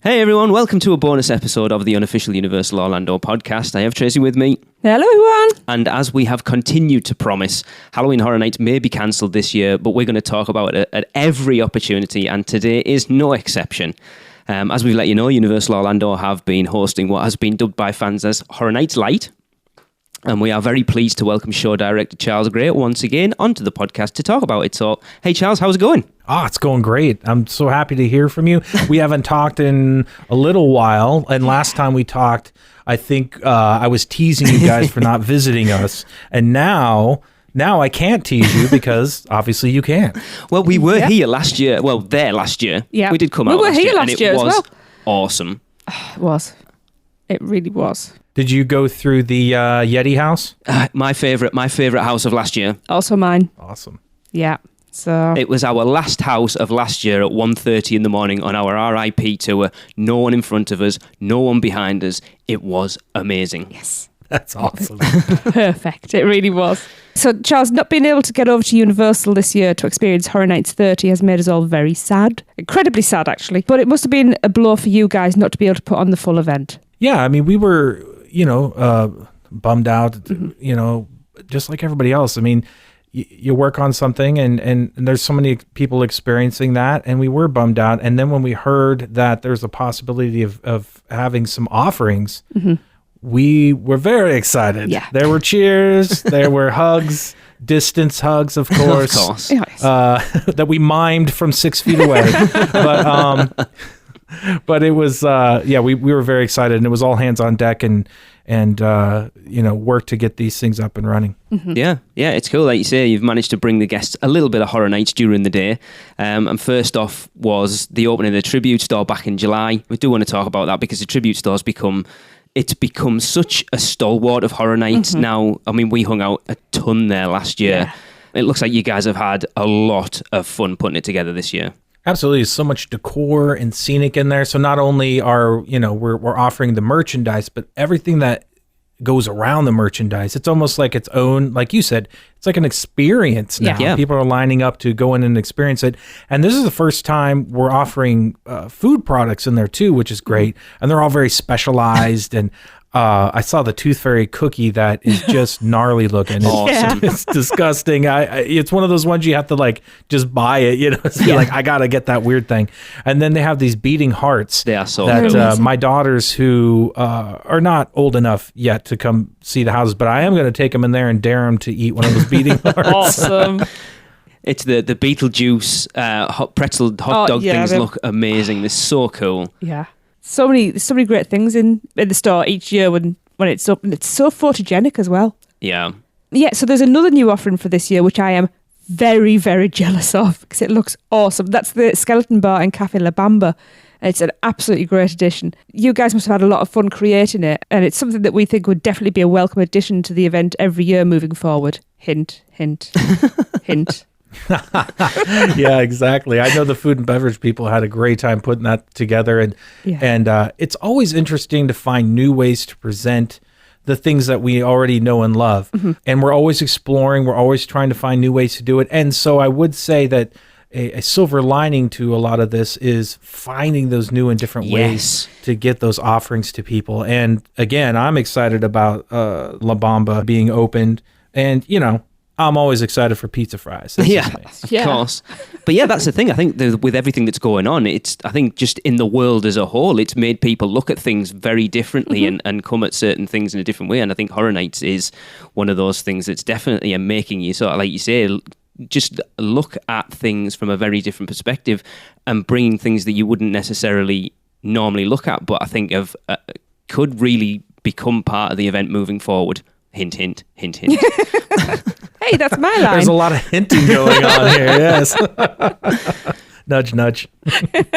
Hey everyone, welcome to a bonus episode of the unofficial Universal Orlando podcast. I have Tracy with me. Hello everyone. And as we have continued to promise, Halloween Horror Nights may be cancelled this year, but we're going to talk about it at every opportunity, and today is no exception. As we've let you know, Universal Orlando have been hosting what has been dubbed by fans as Horror Nights Light. And we are very pleased to welcome show director Charles Gray once again onto the podcast to talk about it. So, hey Charles, how's it going? It's going great. I'm so happy to hear from you. We haven't talked in a little while, and last time we talked, I think I was teasing you guys for not visiting us, and now I can't tease you because obviously you can't. Well, we were here last year. Well, there last year. Yeah, we did come out last year. We were here last year as well. Awesome. It was. It really was. Did you go through the Yeti house? My favorite house of last year. Also mine. Awesome. Yeah. So it was our last house of last year at 1:30 in the morning on our RIP tour. No one in front of us, no one behind us. It was amazing. Yes. That's awesome. Perfect. It really was. So, Charles, not being able to get over to Universal this year to experience Horror Nights 30 has made us all very sad. Incredibly sad, actually. But it must have been a blow for you guys not to be able to put on the full event. Yeah, I mean, we were, bummed out, just like everybody else. I mean, you work on something and there's so many people experiencing that, and we were bummed out. And then when we heard that there's a possibility of having some offerings, we were very excited. Yeah. There were cheers, there were hugs, distance hugs, of course. Of course. Yes. That we mimed from 6 feet away. But it was, we were very excited, and it was all hands on deck and work to get these things up and running. Mm-hmm. Yeah, it's cool. Like you say, you've managed to bring the guests a little bit of Horror Nights during the day. And first off was the opening of the Tribute Store back in July. We do want to talk about that because the Tribute Store's become such a stalwart of Horror Nights now. I mean, we hung out a ton there last year. Yeah. It looks like you guys have had a lot of fun putting it together this year. Absolutely. So much decor and scenic in there. So not only are, we're offering the merchandise, but everything that goes around the merchandise, it's almost like its own, like you said, it's like an experience now. Yeah. People are lining up to go in and experience it. And this is the first time we're offering food products in there too, which is great. And they're all very specialized. And I saw the Tooth Fairy cookie that is just gnarly looking. Awesome. It's disgusting. It's one of those ones you have to just buy it, like I got to get that weird thing. And then they have these beating hearts. They are so that my daughters who are not old enough yet to come see the houses, but I am going to take them in there and dare them to eat one of those beating hearts. Awesome. It's the Beetlejuice hot dog things look amazing. They're so cool. Yeah. So many great things in the store each year when it's up, and it's so photogenic as well. Yeah. Yeah, so there's another new offering for this year, which I am very, very jealous of because it looks awesome. That's the Skeleton Bar in Cafe La Bamba. It's an absolutely great addition. You guys must have had a lot of fun creating it, and it's something that we think would definitely be a welcome addition to the event every year moving forward. Hint, hint, hint. Yeah, exactly. I know the food and beverage people had a great time putting that together, and it's always interesting to find new ways to present the things that we already know and love. And we're always exploring, we're always trying to find new ways to do it. And so I would say that a silver lining to a lot of this is finding those new and different ways to get those offerings to people. And again, I'm excited about La Bamba being opened, and I'm always excited for pizza fries. That's of course. But yeah, that's the thing. I think with everything that's going on, I think just in the world as a whole, it's made people look at things very differently and come at certain things in a different way. And I think Horror Nights is one of those things that's definitely making you sort of, like you say, just look at things from a very different perspective and bringing things that you wouldn't necessarily normally look at, but I think could really become part of the event moving forward. Hint, hint, hint, hint. Hey, that's my line. There's a lot of hinting going on here, yes. Nudge, nudge.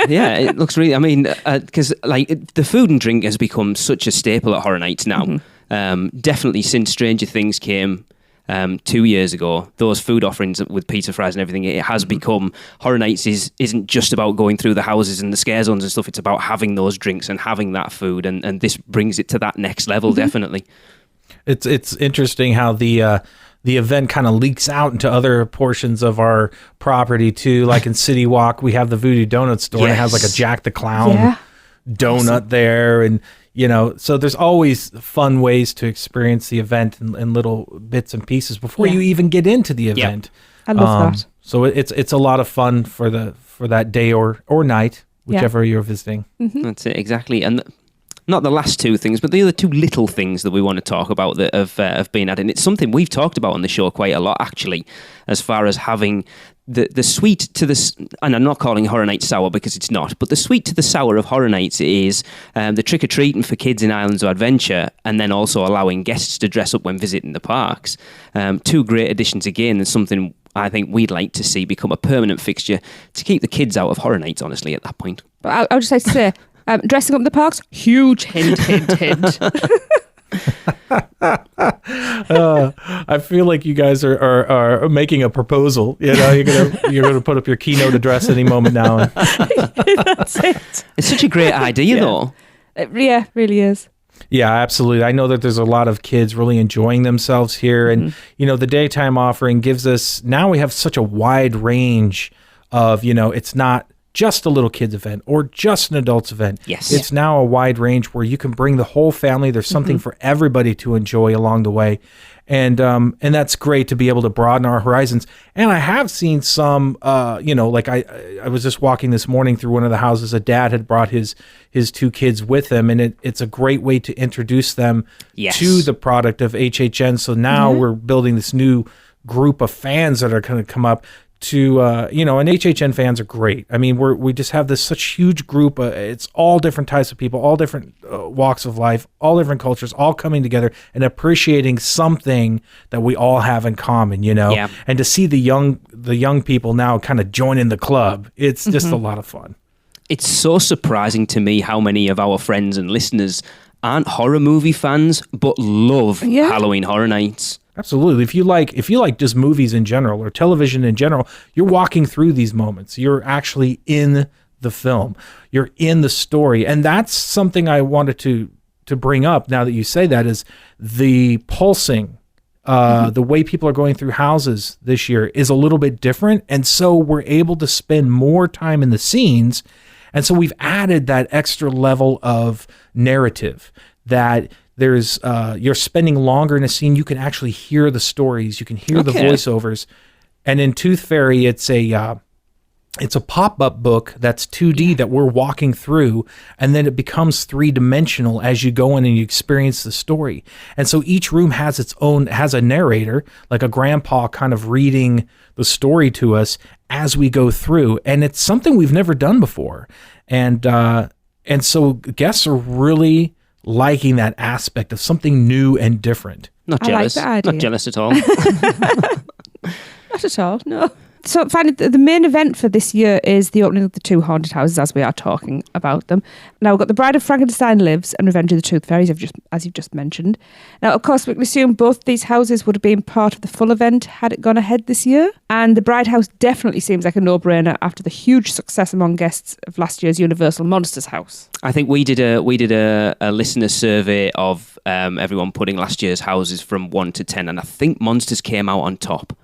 Yeah, it looks really, because the food and drink has become such a staple at Horror Nights now. Definitely since Stranger Things came 2 years ago, those food offerings with pizza fries and everything, it has become, Horror Nights isn't just about going through the houses and the scare zones and stuff, it's about having those drinks and having that food, and this brings it to that next level, definitely. It's interesting how the event kind of leaks out into other portions of our property too. Like in City Walk, we have the Voodoo Donut store, and it has like a Jack the Clown donut there, and so there's always fun ways to experience the event in little bits and pieces before you even get into the event. I love that. So it's a lot of fun for that day or night, whichever you're visiting. Mm-hmm. That's it, exactly. And not the last two things, but the other two little things that we want to talk about that have been added. And it's something we've talked about on the show quite a lot, actually, as far as having the sweet to the... And I'm not calling Horror Nights sour because it's not, but the sweet to the sour of Horror Nights is the trick-or-treating for kids in Islands of Adventure, and then also allowing guests to dress up when visiting the parks. Two great additions again, and something I think we'd like to see become a permanent fixture to keep the kids out of Horror Nights, honestly, at that point. But I would just like to say... dressing up the parks, huge hint, hint, hint. I feel like you guys are making a proposal. You're gonna put up your keynote address any moment now. That's it. It's such a great idea, though. It really is. Yeah, absolutely. I know that there's a lot of kids really enjoying themselves here, and the daytime offering gives us. Now we have such a wide range of it's not just a little kids event or just an adults event. Yes. It's now a wide range where you can bring the whole family. There's something for everybody to enjoy along the way. And that's great to be able to broaden our horizons. And I have seen some, like I was just walking this morning through one of the houses. A dad had brought his two kids with him, and it's a great way to introduce them to the product of HHN. So now we're building this new group of fans that are going to come up to, and HHN fans are great. I mean, we just have this such huge group. It's all different types of people, all different walks of life, all different cultures, all coming together and appreciating something that we all have in common, and to see the young people now kind of join in the club. It's just a lot of fun. It's so surprising to me how many of our friends and listeners aren't horror movie fans, but love Halloween Horror Nights. Absolutely. If you like just movies in general or television in general, you're walking through these moments. You're actually in the film. You're in the story. And that's something I wanted to bring up now that you say that, is the pulsing. The way people are going through houses this year is a little bit different. And so we're able to spend more time in the scenes. And so we've added that extra level of narrative that there's you're spending longer in a scene. You can actually hear the stories. You can hear the voiceovers. And in Tooth Fairy, it's a pop-up book that's 2D that we're walking through, and then it becomes 3-dimensional as you go in and you experience the story. And so each room has a narrator, like a grandpa kind of reading the story to us as we go through. And it's something we've never done before. And so guests are really liking that aspect of something new and different. Not jealous. I like the idea. Not jealous at all. Not at all, no. So finally, the main event for this year is the opening of the 2 haunted houses, as we are talking about them. Now, we've got The Bride of Frankenstein Lives and Revenge of the Tooth Fairies, as you've just mentioned. Now, of course, we can assume both these houses would have been part of the full event had it gone ahead this year. And the Bride House definitely seems like a no-brainer after the huge success among guests of last year's Universal Monsters House. I think we did a listener survey of everyone putting last year's houses from 1 to 10, and I think Monsters came out on top.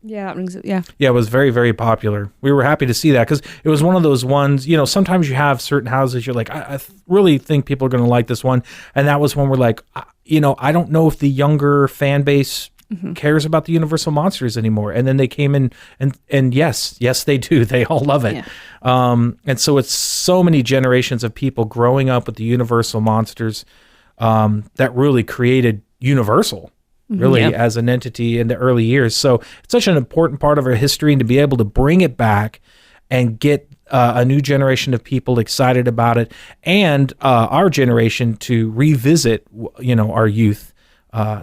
Yeah, that rings it. Yeah, it was very, very popular. We were happy to see that because it was one of those ones. Sometimes you have certain houses you're like, I really think people are going to like this one, and that was when we're like, I don't know if the younger fan base cares about the Universal Monsters anymore. And then they came in, and yes, they do. They all love it. Yeah. And so it's so many generations of people growing up with the Universal Monsters that really created Universal. Really, as an entity in the early years. So it's such an important part of our history, and to be able to bring it back and get a new generation of people excited about it, and our generation to revisit, our youth.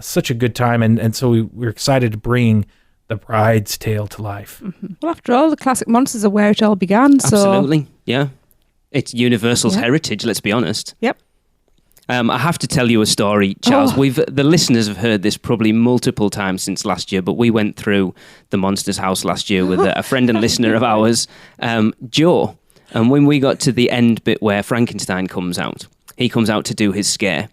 Such a good time, and so we're excited to bring The Bride's Tale to life. Mm-hmm. Well, after all, the classic monsters are where it all began. So. Absolutely, yeah. It's Universal's heritage, let's be honest. Yep. I have to tell you a story, Charles. The listeners have heard this probably multiple times since last year, but we went through the Monsters House last year with a friend and listener of ours, Joe. And when we got to the end bit where Frankenstein comes out, he comes out to do his scare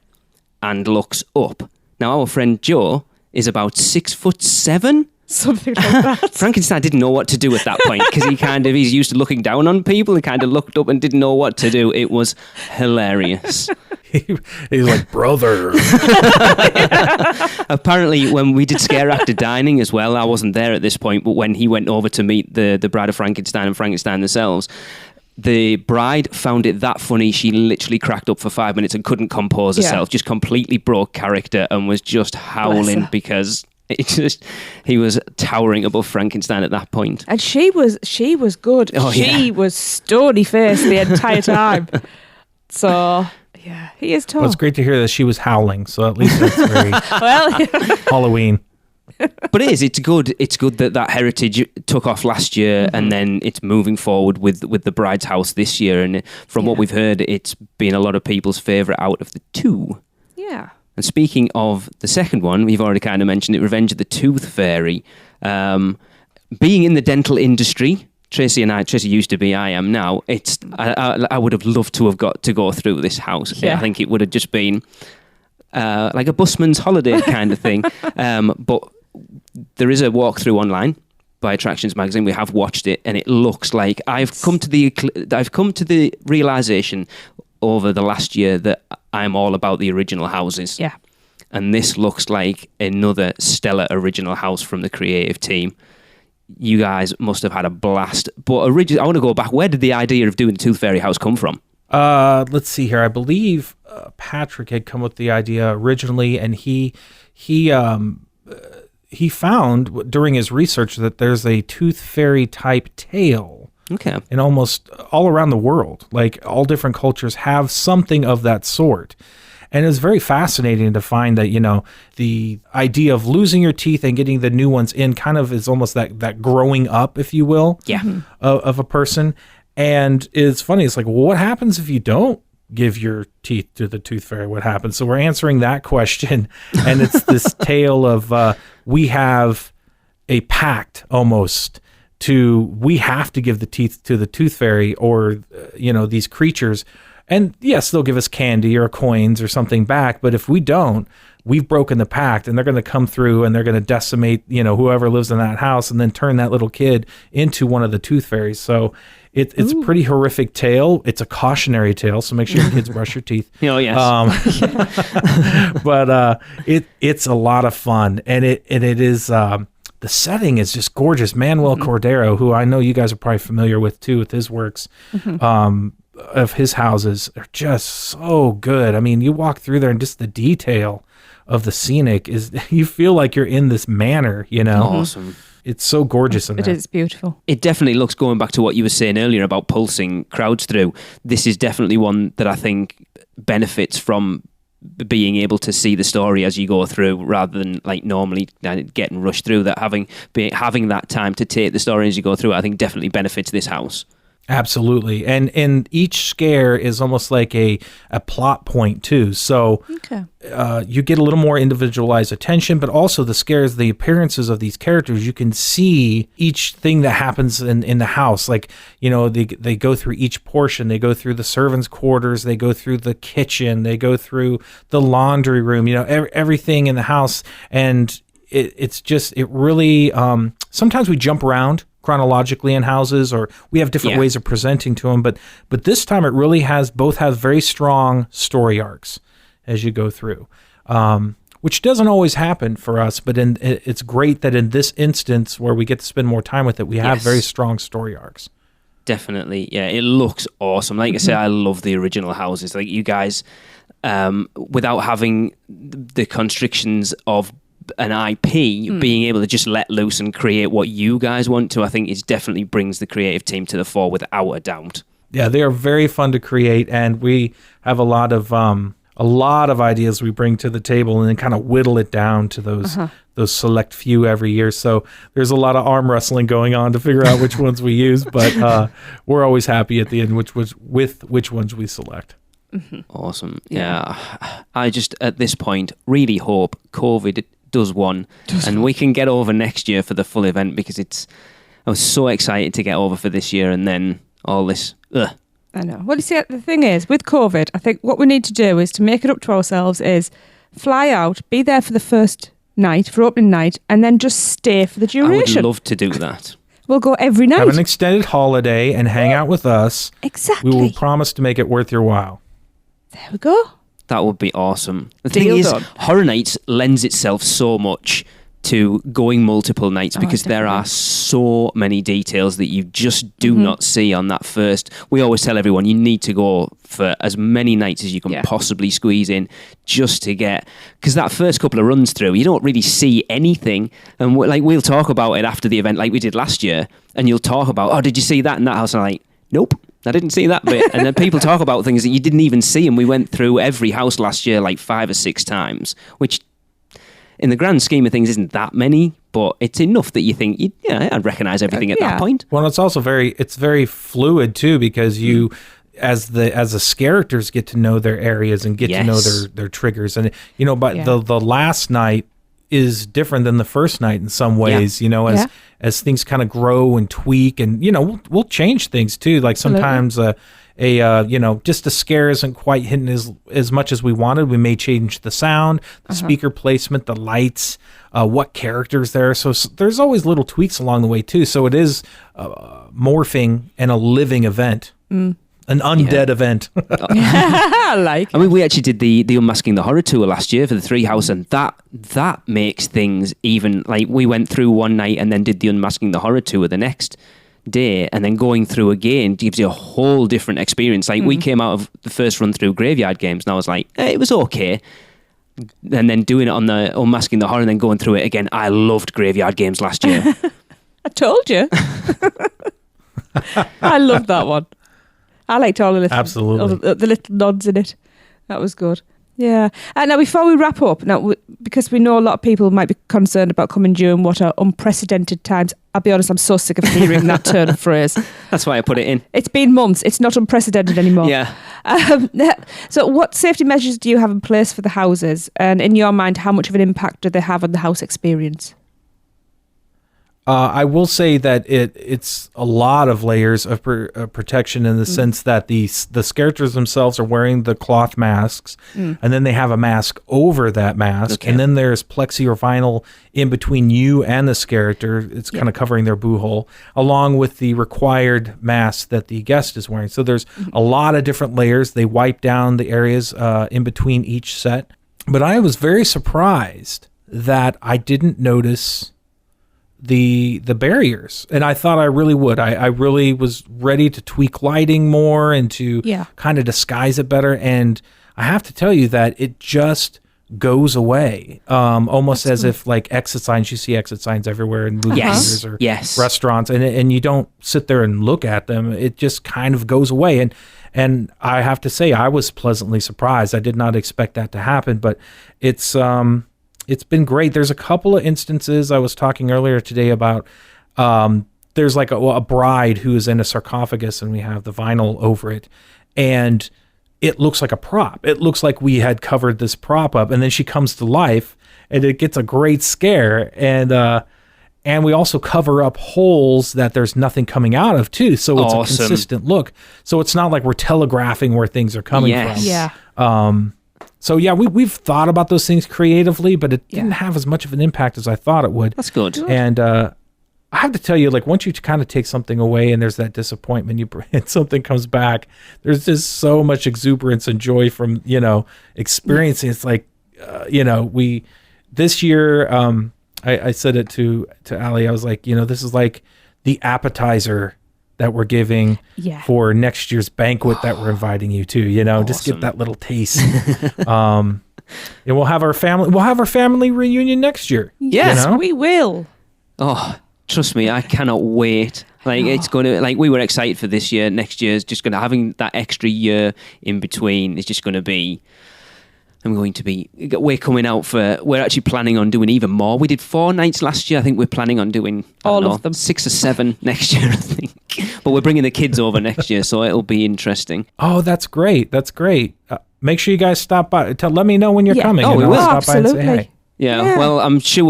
and looks up. Now, our friend Joe is about 6'7", Something like that. Frankenstein didn't know what to do at that point because he's used to looking down on people and kind of looked up and didn't know what to do. It was hilarious. He's like, brother. Apparently, when we did Scare Actor Dining as well, I wasn't there at this point, but when he went over to meet the Bride of Frankenstein and Frankenstein themselves, the bride found it that funny she literally cracked up for 5 minutes and couldn't compose herself, just completely broke character and was just howling because he was towering above Frankenstein at that point. And she was good. She was stony faced the entire time. So yeah, he is tall. Well, it's great to hear that she was howling. So at least that's very Halloween. But it's good. It's good that heritage took off last year, and then it's moving forward with the Bride's House this year. And from what we've heard, it's been a lot of people's favourite out of the two. Yeah. And speaking of the second one, we've already kind of mentioned it, Revenge of the Tooth Fairy. Being in the dental industry, Tracy used to be, I am now. I would have loved to have got to go through this house. Yeah. I think it would have just been like a busman's holiday kind of thing. But there is a walkthrough online by Attractions Magazine. We have watched it, and it looks like I've come to the realization over the last year that I'm all about the original houses. Yeah. And this looks like another stellar original house from the creative team. You guys must have had a blast. But originally, I want to go back. Where did the idea of doing the Tooth Fairy house come from? Let's see here. I believe Patrick had come with the idea originally, and he found during his research that there's a Tooth Fairy type tale. Okay. In almost all around the world. Like all different cultures have something of that sort. And it was very fascinating to find that, the idea of losing your teeth and getting the new ones in kind of is almost that growing up, if you will, of a person. And it's funny. It's like, well, what happens if you don't give your teeth to the Tooth Fairy? What happens? So we're answering that question. And it's this tale of we have a pact almost we have to give the teeth to the Tooth Fairy or, these creatures. And yes, they'll give us candy or coins or something back. But if we don't, we've broken the pact, and they're going to come through and they're going to decimate, whoever lives in that house, and then turn that little kid into one of the Tooth Fairies. So it's a pretty horrific tale. It's a cautionary tale. So make sure your kids brush your teeth. Oh, yes. But it's a lot of fun. And it is... the setting is just gorgeous. Manuel Cordero, who I know you guys are probably familiar with too, with his works, of his houses are just so good. I mean, you walk through there and just the detail of the scenic you feel like you're in this manor, Awesome. It's so gorgeous in there. It is beautiful. It definitely looks, going back to what you were saying earlier about pulsing crowds through, this is definitely one that I think benefits from being able to see the story as you go through, rather than like normally getting rushed through. That having that time to take the story as you go through, I think definitely benefits this house. Absolutely. And each scare is almost like a plot point too. So you get a little more individualized attention, but also the scares, the appearances of these characters, you can see each thing that happens in the house. Like, they go through each portion. They go through the servants' quarters. They go through the kitchen. They go through the laundry room, everything in the house. And it really, sometimes we jump around chronologically in houses, or we have different ways of presenting to them, but this time it really has very strong story arcs as you go through, which doesn't always happen for us, but it's great that in this instance where we get to spend more time with it, we have very strong story arcs. Definitely. Yeah, it looks awesome. Like I say, I love the original houses. Like you guys, without having the constrictions of an IP, being able to just let loose and create what you guys want to, I think it definitely brings the creative team to the fore without a doubt. Yeah, they are very fun to create, and we have a lot of ideas we bring to the table, and then kind of whittle it down to those select few every year. So there's a lot of arm wrestling going on to figure out which ones we use, but we're always happy at the end with which ones we select. Awesome. Yeah. I just at this point really hope COVID does one and we can get over next year for the full event, because I was so excited to get over for this year, and then all this. I know. Well, you see, the thing is, with COVID, I think what we need to do is to make it up to ourselves is fly out, be there for the first night for opening night and then just stay for the I would duration. love to do that. We'll go every night. Have an extended holiday and hang out with us. Exactly. We will promise to make it worth your while. There we go. That would be awesome. The Deal thing is, done. Horror Nights lends itself so much to going multiple nights because there definitely. are so many details that you just do not see on that first. We always tell everyone you need to go for as many nights as you can possibly squeeze in just to get, because that first couple of runs through, you don't really see anything. And we'll talk about it after the event like we did last year, and you'll talk about, oh, did you see that in that house? And I'm like, nope. I didn't see that bit. And then people talk about things that you didn't even see. And we went through every house last year like 5 or 6 times, which in the grand scheme of things isn't that many, but it's enough that you think, I'd recognise everything at that point. Well, it's also very fluid too, because you, as the characters get to know their areas and get to know their triggers. And, but the last night is different than the first night in some ways, as things kind of grow and tweak, and, we'll change things too. Like sometimes just the scare isn't quite hitting as much as we wanted. We may change the sound, the speaker placement, the lights, what characters there. So there's always little tweaks along the way too. So it is morphing and a living event, an undead event. I mean, we actually did the Unmasking the Horror tour last year for the 3 House, and that makes things even, like, we went through one night and then did the Unmasking the Horror tour the next day, and then going through again gives you a whole different experience. Like, we came out of the first run through Graveyard Games and I was like, it was okay, and then doing it on the Unmasking the Horror and then going through it again, I loved Graveyard Games last year. I told you. I loved that one. I liked all the little nods in it. That was good. Yeah. Now, before we wrap up, because we know a lot of people might be concerned about coming during what are unprecedented times. I'll be honest, I'm so sick of hearing that turn of phrase. That's why I put it in. It's been months. It's not unprecedented anymore. Yeah. So what safety measures do you have in place for the houses? And in your mind, how much of an impact do they have on the house experience? I will say that it's a lot of layers of protection in the sense that the characters themselves are wearing the cloth masks, and then they have a mask over that mask, and then there's plexi or vinyl in between you and this character. It's kind of covering their boo hole, along with the required mask that the guest is wearing. So there's a lot of different layers. They wipe down the areas in between each set. But I was very surprised that I didn't notice the barriers, and I thought I really would. I really was ready to tweak lighting more and to kind of disguise it better, and I have to tell you that it just goes away, almost as if like exit signs. You see exit signs everywhere in movie theaters or restaurants, and you don't sit there and look at them. It just kind of goes away, and I have to say I was pleasantly surprised. I did not expect that to happen, but it's been great. There's a couple of instances I was talking earlier today about. There's like a bride who is in a sarcophagus, and we have the vinyl over it, and it looks like a prop. It looks like we had covered this prop up, and then she comes to life, and it gets a great scare. And we also cover up holes that there's nothing coming out of too, so it's a consistent look. So it's not like we're telegraphing where things are coming from. Yeah. So yeah, we've thought about those things creatively, but it didn't have as much of an impact as I thought it would. That's good. And I have to tell you, like, once you kind of take something away and there's that disappointment, and something comes back, there's just so much exuberance and joy from, experiencing. It's like, we this year, I said it to Ali, I was like, this is like the appetizer that we're giving for next year's banquet that we're inviting you to, just get that little taste. And we'll have our family reunion next year. Yes, we will. Oh, trust me, I cannot wait. Like, it's going to, like, we were excited for this year. Next year is just going to, having that extra year in between is just going to be, we're coming out we're actually planning on doing even more. We did 4 nights last year. I think we're planning on doing all of them. 6 or 7 next year, I think. But we're bringing the kids over next year, so it'll be interesting. Oh, that's great. That's great. Make sure you guys stop by. Let me know when you're coming. Oh, we will. Stop by and say hey. Yeah, well, I'm sure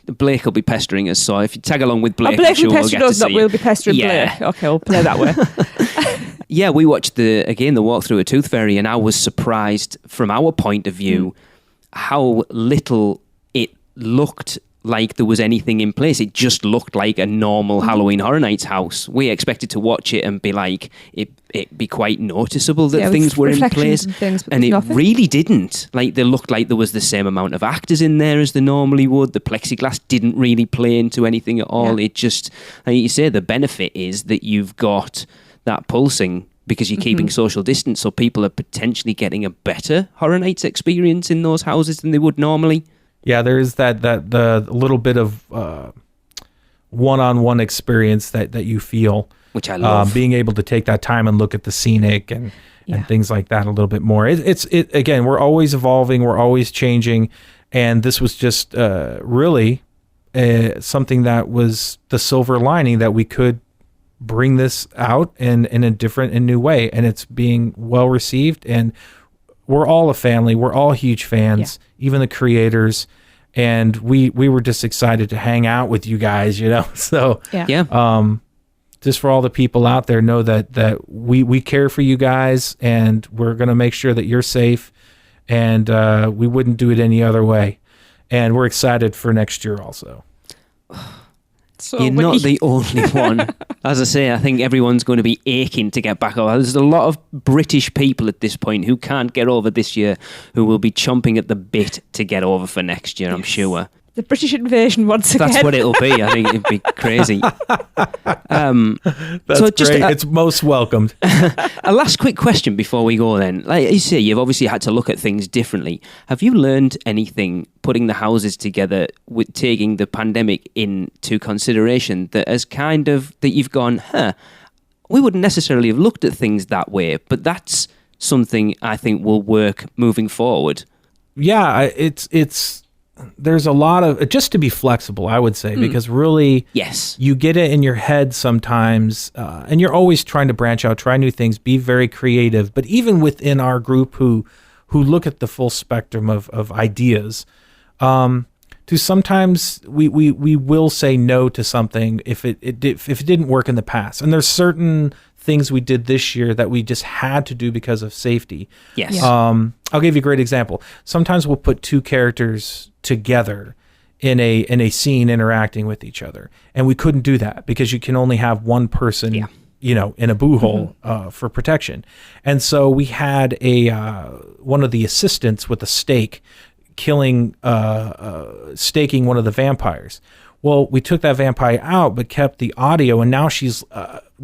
Blake will be pestering us, so if you tag along with Blake, Blake I'm sure we'll get to see we'll be pestering Blake. Okay, we'll play that way. Yeah, we watched the walkthrough of Tooth Fairy, and I was surprised from our point of view how little looked like there was anything in place. It just looked like a normal Halloween Horror Nights house. We expected to watch it and be like, it be quite noticeable that things were in place. And it really didn't. Like, they looked like there was the same amount of actors in there as they normally would. The plexiglass didn't really play into anything at all. It just, like you say, the benefit is that you've got that pulsing because you're keeping social distance, so people are potentially getting a better Horror Nights experience in those houses than they would normally. Yeah, there is that the little bit of one-on-one experience that you feel, which I love. Being able to take that time and look at the scenic and things like that a little bit more. It again, we're always evolving, we're always changing, and this was just really something that was the silver lining, that we could bring this out in a different and new way, and it's being well received, and we're all a family. We're all huge fans, even the creators. And we were just excited to hang out with you guys, So, just for all the people out there, know that we care for you guys, and we're going to make sure that you're safe, and we wouldn't do it any other way. And we're excited for next year also. You're not the only one. As I say, I think everyone's going to be aching to get back over. There's a lot of British people at this point who can't get over this year, who will be chomping at the bit to get over for next year, I'm sure. The British invasion once again. That's what it'll be. I think it'd be crazy. That's so just, great. It's most welcomed. A last quick question before we go then. Like you say, you've obviously had to look at things differently. Have you learned anything putting the houses together with taking the pandemic into consideration that has that you've gone, we wouldn't necessarily have looked at things that way, but that's something I think will work moving forward? Yeah, there's a lot of, just to be flexible, I would say, because really, you get it in your head sometimes, and you're always trying to branch out, try new things, be very creative. But even within our group who look at the full spectrum of ideas, to sometimes we will say no to something if it didn't work in the past. And there's certain things we did this year that we just had to do because of safety. Yes. Yeah. I'll give you a great example. Sometimes we'll put two characters together in a scene interacting with each other, and we couldn't do that because you can only have one person, in a boo hole for protection. And so we had one of the assistants with a stake staking one of the vampires. Well, we took that vampire out, but kept the audio, and now she's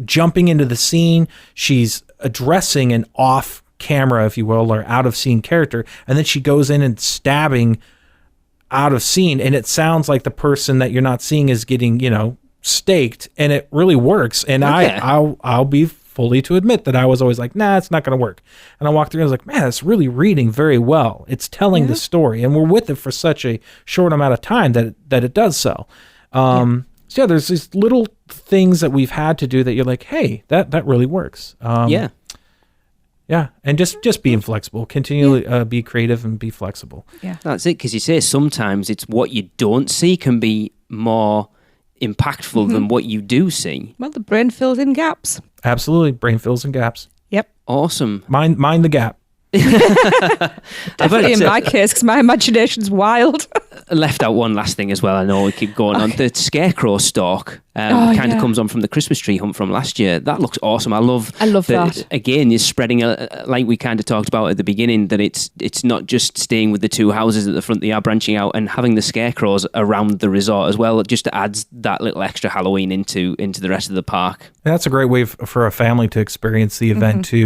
jumping into the scene. She's addressing an off-camera, if you will, or out-of-scene character, and then she goes in and stabbing out of scene, and it sounds like the person that you're not seeing is getting, staked, and it really works. And okay. I'll be fully to admit that I was always like, nah, it's not going to work. And I walked through and I was like, man, it's really reading very well. It's telling the story, and we're with it for such a short amount of time that it does so. So there's these little things that we've had to do that you're like, hey, that really works. Yeah, and just being flexible, continually be creative and be flexible. Yeah, that's it. Because you say sometimes it's what you don't see can be more impactful than what you do see. Well, the brain fills in gaps. Absolutely, brain fills in gaps. Yep. Awesome. Mind the gap. Definitely in my case, because my imagination's wild. Left out one last thing as well. I know we keep going on. The scarecrow stalk kind of comes on from the Christmas tree hunt from last year. That looks awesome. I love that. Again, you're spreading, like we kind of talked about at the beginning, that it's not just staying with the two houses at the front, they are branching out and having the scarecrows around the resort as well. It just adds that little extra Halloween into the rest of the park. That's a great way for a family to experience the event too.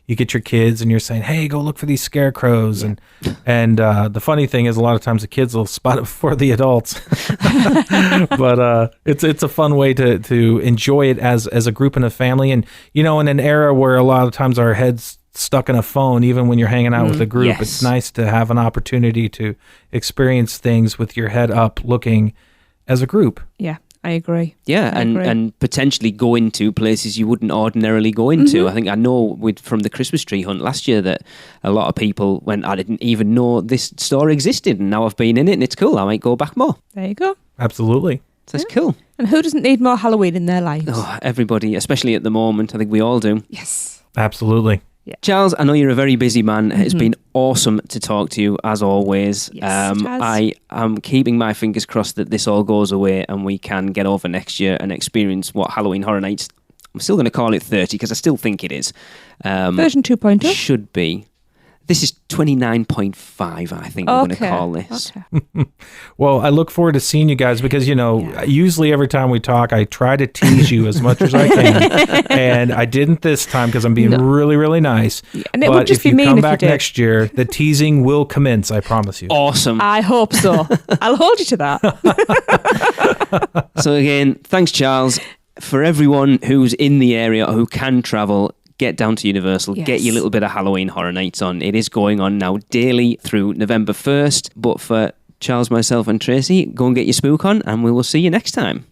You get your kids and you're saying, hey, go look for these scarecrows. And the funny thing is a lot of times the kids will spot it before the adults. But it's a fun way to enjoy it as a group and a family. And, in an era where a lot of times our heads stuck in a phone, even when you're hanging out with a group, it's nice to have an opportunity to experience things with your head up looking as a group. Yeah. I agree. Yeah, and potentially go into places you wouldn't ordinarily go into. I think I know from the Christmas tree hunt last year that a lot of people went, I didn't even know this store existed, and now I've been in it and it's cool. I might go back more. There you go. Absolutely. That's cool. And who doesn't need more Halloween in their lives? Oh, everybody, especially at the moment. I think we all do. Yes. Absolutely. Charles, I know you're a very busy man. It's been awesome to talk to you, as always. Yes, it has. I am keeping my fingers crossed that this all goes away and we can get over next year and experience what Halloween Horror Nights, I'm still going to call it 30 because I still think it is. Version 2.0? Should be. This is 29.5, I think we're going to call this. Okay. Well, I look forward to seeing you guys because, usually every time we talk, I try to tease you as much as I can. And I didn't this time because I'm being really, really nice. Yeah, and it would just be mean come if back you did. next year, the teasing will commence, I promise you. Awesome. I hope so. I'll hold you to that. So again, thanks, Charles. For everyone who's in the area or who can travel, get down to Universal, get your little bit of Halloween Horror Nights on. It is going on now daily through November 1st. But for Charles, myself and Tracy, go and get your spook on and we will see you next time.